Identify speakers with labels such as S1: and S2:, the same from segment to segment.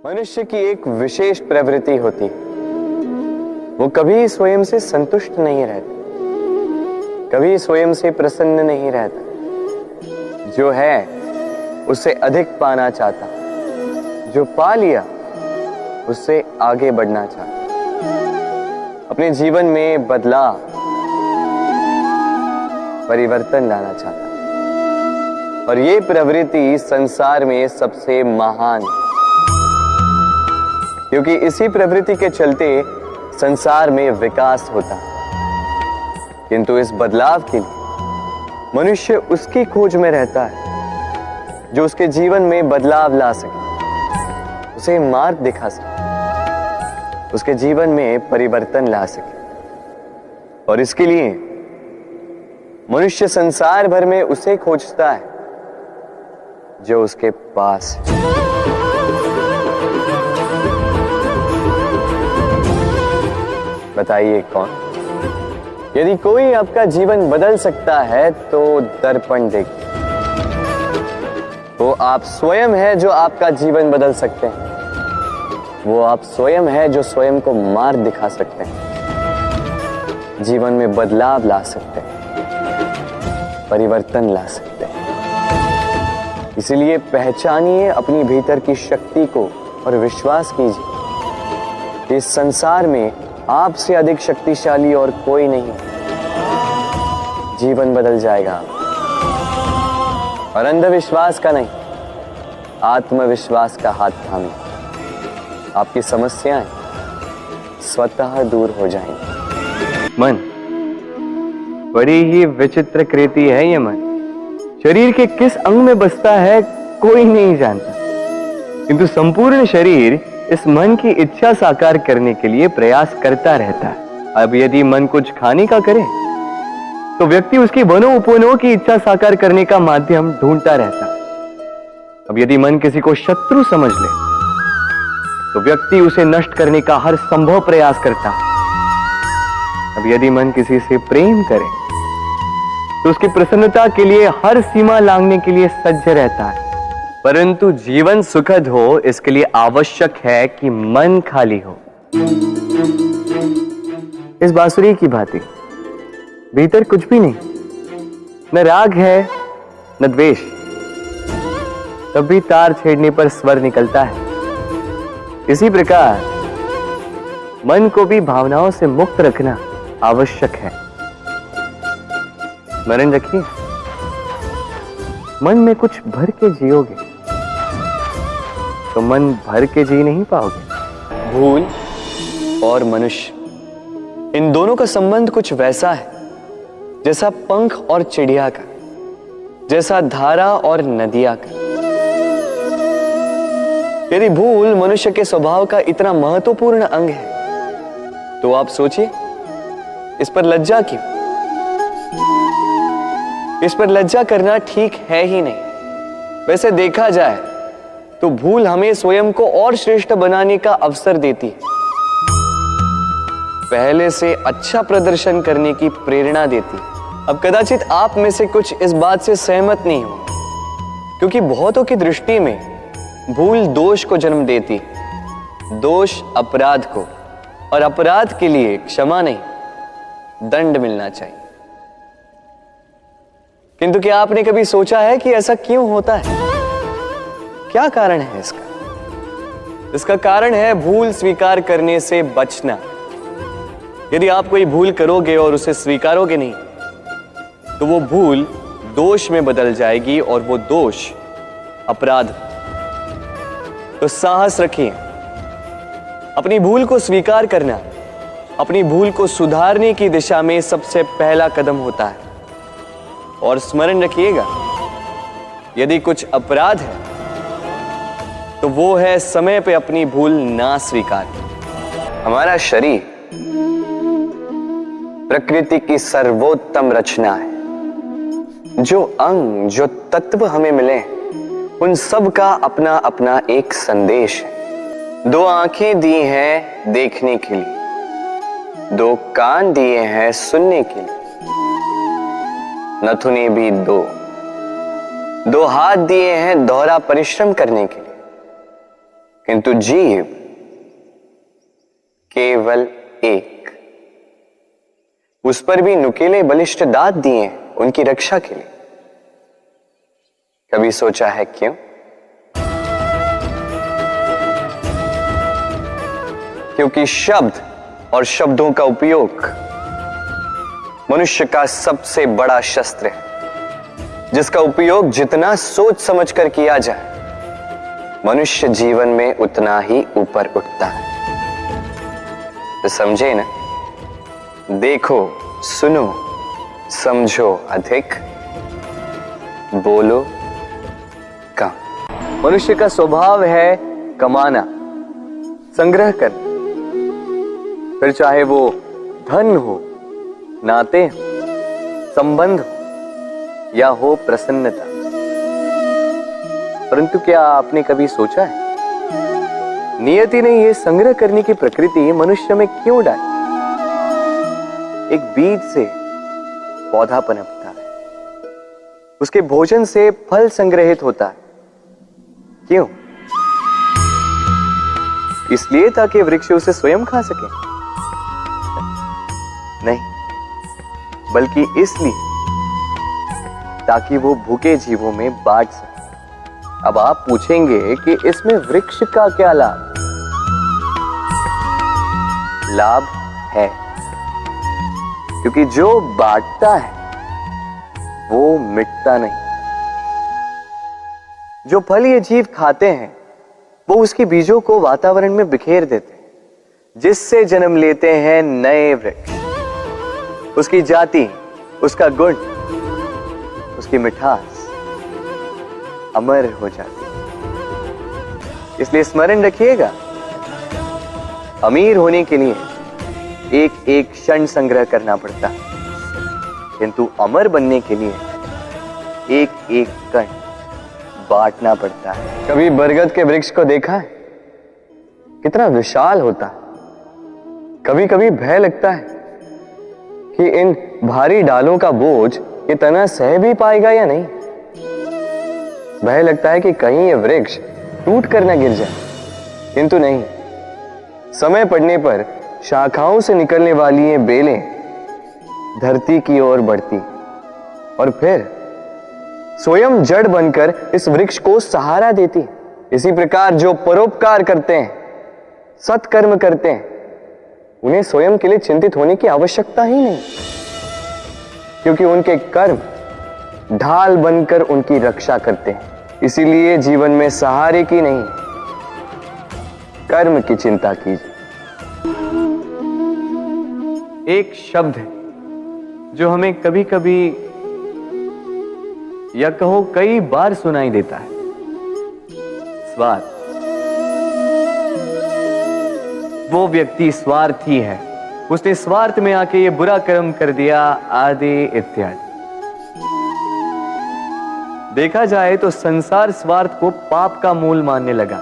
S1: मनुष्य की एक विशेष प्रवृत्ति होती है। वो कभी स्वयं से संतुष्ट नहीं रहता, कभी स्वयं से प्रसन्न नहीं रहता। जो है उससे अधिक पाना चाहता, जो पा लिया उससे आगे बढ़ना चाहता, अपने जीवन में बदलाव, परिवर्तन लाना चाहता। और ये प्रवृत्ति संसार में सबसे महान है, क्योंकि इसी प्रवृत्ति के चलते संसार में विकास होता है। किंतु इस बदलाव के लिए मनुष्य उसकी खोज में रहता है जो उसके जीवन में बदलाव ला सके, उसे मार्ग दिखा सके, उसके जीवन में परिवर्तन ला सके। और इसके लिए मनुष्य संसार भर में उसे खोजता है जो उसके पास है। बताइए कौन? यदि कोई आपका जीवन बदल सकता है तो दर्पण देखिए। वो आप स्वयं है जो आपका जीवन बदल सकते हैं। वो आप स्वयं है जो स्वयं को मार्ग दिखा सकते हैं, जीवन में बदलाव ला सकते हैं, परिवर्तन ला सकते हैं। इसलिए पहचानिए अपनी भीतर की शक्ति को और विश्वास कीजिए कि इस संसार में आपसे अधिक शक्तिशाली और कोई नहीं। जीवन बदल जाएगा और अंधविश्वास का नहीं, आत्मविश्वास का हाथ थामिए। आपकी समस्याएं स्वतः दूर हो जाएंगी। मन बड़ी ही विचित्र कृति है। ये मन शरीर के किस अंग में बसता है कोई नहीं जानता, किंतु संपूर्ण शरीर इस मन की इच्छा साकार करने के लिए प्रयास करता रहता है। अब यदि मन कुछ खाने का करे तो व्यक्ति उसकी वनों उपवनों की इच्छा साकार करने का माध्यम ढूंढता रहता है। अब यदि मन किसी को शत्रु समझ ले तो व्यक्ति उसे नष्ट करने का हर संभव प्रयास करता है। अब यदि मन किसी से प्रेम करे तो उसकी प्रसन्नता के लिए हर सीमा लांघने के लिए सज्ज रहता है। परंतु जीवन सुखद हो इसके लिए आवश्यक है कि मन खाली हो। इस बांसुरी की भांति भीतर कुछ भी नहीं, न राग है न द्वेष, तब भी तार छेड़ने पर स्वर निकलता है। इसी प्रकार मन को भी भावनाओं से मुक्त रखना आवश्यक है। स्मरण रखिए, मन में कुछ भर के जियोगे तो मन भर के जी नहीं पाओगे। भूल और मनुष्य, इन दोनों का संबंध कुछ वैसा है जैसा पंख और चिड़िया का, जैसा धारा और नदिया का। यदि भूल मनुष्य के स्वभाव का इतना महत्वपूर्ण अंग है तो आप सोचिए, इस पर लज्जा क्यों? इस पर लज्जा करना ठीक है ही नहीं। वैसे देखा जाए तो भूल हमें स्वयं को और श्रेष्ठ बनाने का अवसर देती है, पहले से अच्छा प्रदर्शन करने की प्रेरणा देती है। अब कदाचित आप में से कुछ इस बात से सहमत नहीं हो, क्योंकि बहुतों की दृष्टि में भूल दोष को जन्म देती, दोष अपराध को, और अपराध के लिए क्षमा नहीं दंड मिलना चाहिए। किंतु क्या आपने कभी सोचा है कि ऐसा क्यों होता है? क्या कारण है इसका? इसका कारण है भूल स्वीकार करने से बचना। यदि आप कोई भूल करोगे और उसे स्वीकारोगे नहीं तो वो भूल दोष में बदल जाएगी और वो दोष अपराध। तो साहस रखिए, अपनी भूल को स्वीकार करना अपनी भूल को सुधारने की दिशा में सबसे पहला कदम होता है। और स्मरण रखिएगा, यदि कुछ अपराध है तो वो है समय पे अपनी भूल ना स्वीकार। हमारा शरीर प्रकृति की सर्वोत्तम रचना है। जो अंग, जो तत्व हमें मिले उन सब का अपना अपना एक संदेश है। दो आंखें दी हैं देखने के लिए, दो कान दिए हैं सुनने के लिए, नथुने भी दो, दो हाथ दिए हैं दोहरा परिश्रम करने के लिए, किंतु जीव केवल एक। उस पर भी नुकीले बलिष्ठ दांत दिए उनकी रक्षा के लिए। कभी सोचा है क्यों? क्योंकि शब्द और शब्दों का उपयोग मनुष्य का सबसे बड़ा शस्त्र है, जिसका उपयोग जितना सोच समझकर किया जाए, मनुष्य जीवन में उतना ही ऊपर उठता है। तो समझे ना? देखो, सुनो, समझो अधिक, बोलो कम। मनुष्य का स्वभाव है कमाना, संग्रह करना, फिर चाहे वो धन हो, नाते हो, संबंध हो या हो प्रसन्नता। परंतु क्या आपने कभी सोचा है, नियति ने यह संग्रह करने की प्रकृति मनुष्य में क्यों डाली? एक बीज से पौधा पनपता है, उसके भोजन से फल संग्रहित होता है। क्यों? इसलिए ताकि वृक्ष उसे स्वयं खा सके? नहीं, बल्कि इसलिए ताकि वो भूखे जीवों में बांट सके। अब आप पूछेंगे कि इसमें वृक्ष का क्या लाभ? लाभ है, क्योंकि जो बांटता है वो मिटता नहीं। जो फल ये जीव खाते हैं वो उसके बीजों को वातावरण में बिखेर देते हैं, जिससे जन्म लेते हैं नए वृक्ष। उसकी जाति, उसका गुण, उसकी मिठास अमर हो जाती है। इसलिए स्मरण रखिएगा, अमीर होने के लिए एक एक क्षण संग्रह करना पड़ता है, किंतु अमर बनने के लिए एक एक कण बांटना पड़ता है। कभी बरगद के वृक्ष को देखा है? कितना विशाल होता है। कभी कभी भय लगता है कि इन भारी डालों का बोझ ये तना सह भी पाएगा या नहीं। भय लगता है कि कहीं ये वृक्ष टूट कर ना गिर जाए, किंतु नहीं। समय पड़ने पर शाखाओं से निकलने वाली ये बेलें धरती की ओर बढ़ती और फिर स्वयं जड़ बनकर इस वृक्ष को सहारा देती। इसी प्रकार जो परोपकार करते हैं, सत्कर्म करते हैं, उन्हें स्वयं के लिए चिंतित होने की आवश्यकता ही नहीं, क्योंकि उनके कर्म ढाल बनकर उनकी रक्षा करते हैं। इसीलिए जीवन में सहारे की नहीं, कर्म की चिंता कीजिए। एक शब्द है जो हमें कभी कभी या कहो कई बार सुनाई देता है, स्वार्थ। वो व्यक्ति स्वार्थी है, उसने स्वार्थ में आके ये बुरा कर्म कर दिया, आदि इत्यादि। देखा जाए तो संसार स्वार्थ को पाप का मूल मानने लगा,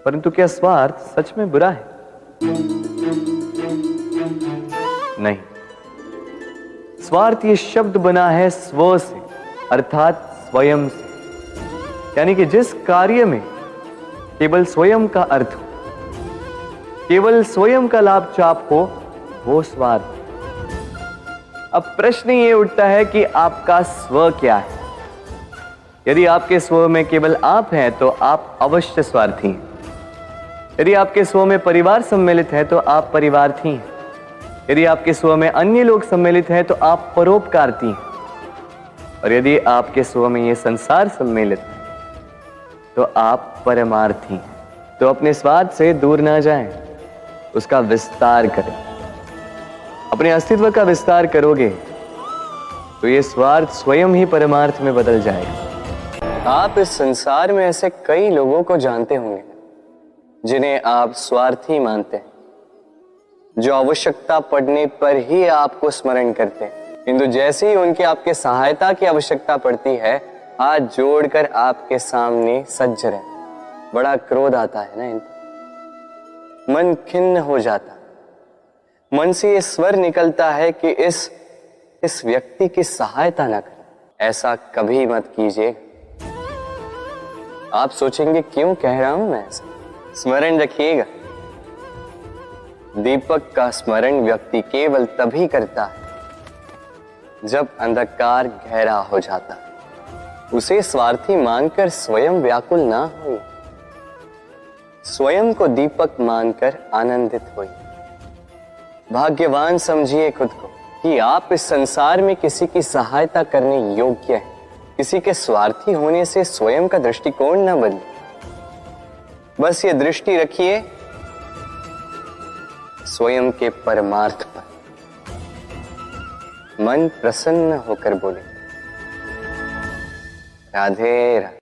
S1: परंतु क्या स्वार्थ सच में बुरा है? नहीं। स्वार्थ ये शब्द बना है स्व से, अर्थात स्वयं से। यानी कि जिस कार्य में केवल स्वयं का अर्थ हो, केवल स्वयं का लाभ चाप हो, वो स्वार्थ। अब प्रश्न ये उठता है कि आपका स्व क्या है? यदि आपके स्व में केवल आप हैं तो आप अवश्य स्वार्थी हैं। यदि आपके स्व में परिवार सम्मिलित है तो आप परिवार्थी हैं। यदि आपके स्व में अन्य लोग सम्मिलित हैं तो आप परोपकारती हैं। और यदि आपके स्व में ये संसार सम्मिलित है तो आप परमार्थी हैं। तो अपने स्वार्थ से दूर ना जाएं, उसका विस्तार करें। अपने अस्तित्व का विस्तार करोगे तो ये स्वार्थ स्वयं ही परमार्थ में बदल जाएगा। आप इस संसार में ऐसे कई लोगों को जानते होंगे जिन्हें आप स्वार्थी मानते हैं, जो आवश्यकता पड़ने पर ही आपको स्मरण करते हैं, किंतु जैसे ही उनकी आपके सहायता की आवश्यकता पड़ती है, हाथ जोड़कर आपके सामने सज्ज रहते। बड़ा क्रोध आता है ना इन पर, मन खिन्न हो जाता, मन से ये स्वर निकलता है कि इस व्यक्ति की सहायता ना करें। ऐसा कभी मत कीजिए। आप सोचेंगे क्यों कह रहा हूं मैं ऐसा? स्मरण रखिएगा, दीपक का स्मरण व्यक्ति केवल तभी करता है जब अंधकार गहरा हो जाता है। उसे स्वार्थी मानकर स्वयं व्याकुल ना हो, स्वयं को दीपक मानकर आनंदित होइए। भाग्यवान समझिए खुद को कि आप इस संसार में किसी की सहायता करने योग्य हैं। किसी के स्वार्थी होने से स्वयं का दृष्टिकोण न बदले। बस ये दृष्टि रखिए स्वयं के परमार्थ पर। मन प्रसन्न होकर बोले, राधे राधे।